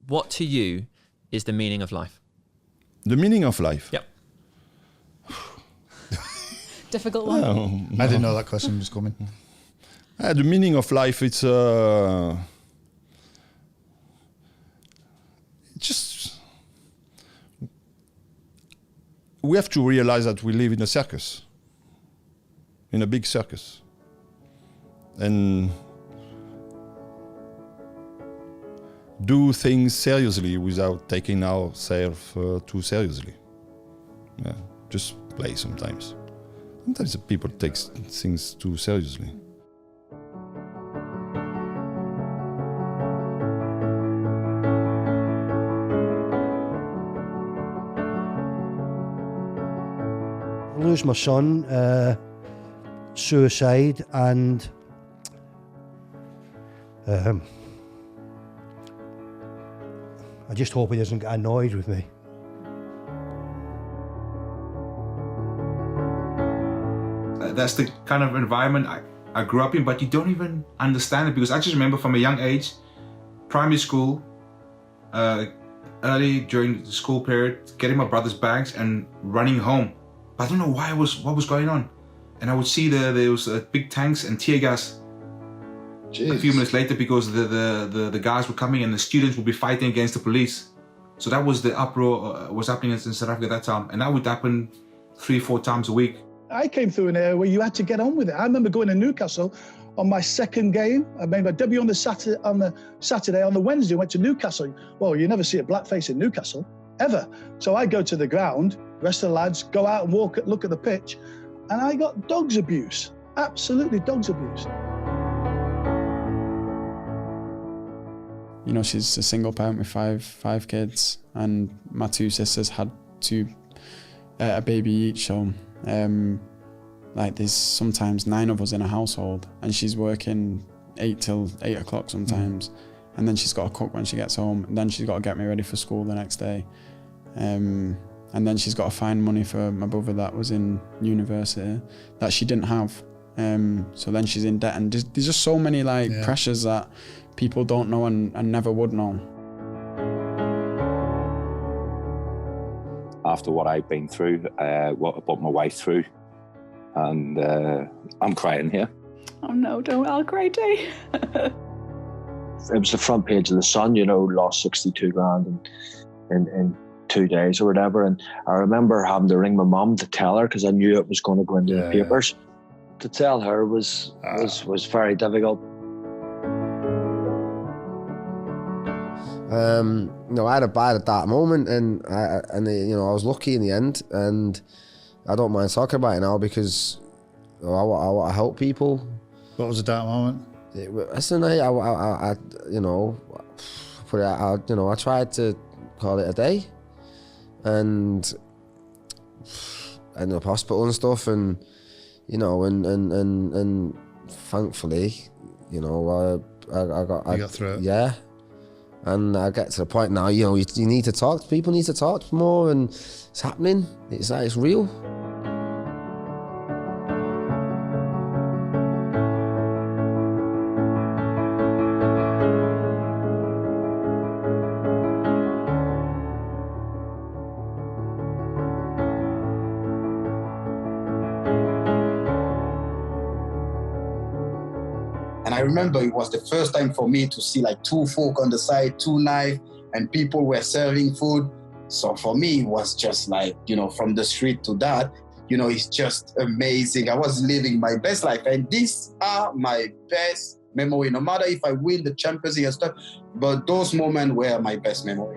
What to you is the meaning of life? The meaning of life? Yep. Difficult one. I didn't know that question was coming. The meaning of life, it's just, we have to realize that we live in a circus, in a big circus. And do things seriously without taking ourselves too seriously. Yeah, just play sometimes. Sometimes people take things too seriously. Lose my son, suicide, and I just hope he doesn't get annoyed with me. That's the kind of environment I grew up in, but you don't even understand it, because I just remember from a young age, primary school, early during the school period, getting my brother's bags and running home. But I don't know what was going on. And I would see there was big tanks and tear gas. Jeez. A few minutes later, because the guys were coming and the students would be fighting against the police. So that was the uproar was happening in South Africa at that time. And that would happen 3-4 times a week. I came through an era where you had to get on with it. I remember going to Newcastle on my second game. I made my debut on the Saturday. On the Wednesday, I went to Newcastle. Well, you never see a blackface in Newcastle, ever. So I go to the ground, the rest of the lads go out and look at the pitch, and I got dogs abuse, absolutely dogs abuse. You know, she's a single parent with five kids, and my two sisters had a baby each, so like there's sometimes 9 of us in a household, and she's working 8 till 8 o'clock sometimes, and then she's got to cook when she gets home, and then she's got to get me ready for school the next day, and then she's got to find money for my brother that was in university that she didn't have, so then she's in debt, and there's just so many pressures that people don't know and never would know. After what I've been through, what I put my wife through, and I'm crying here. Oh no, don't, I'll cry too. It was the front page of the Sun, you know, lost 62 grand in 2 days or whatever, and I remember having to ring my mum to tell her, because I knew it was going to go into the papers. To tell her was very difficult. You know, I had a dark moment, and you know, I was lucky in the end, and I don't mind talking about it now because you know, I want to help people. What was a dark moment? Listen, I you know, put it out. You know, I tried to call it a day, and I ended up hospital and stuff, and you know, and thankfully, you know, I got through it. Yeah. And I get to the point now, you know, you need to talk. People need to talk more, and it's happening. It's real. And I remember it was the first time for me to see like 2 fork on the side, 2 knives, and people were serving food. So for me, it was just like, you know, from the street to that, you know, it's just amazing. I was living my best life, and these are my best memory, no matter if I win the Champions League and stuff, but those moments were my best memory.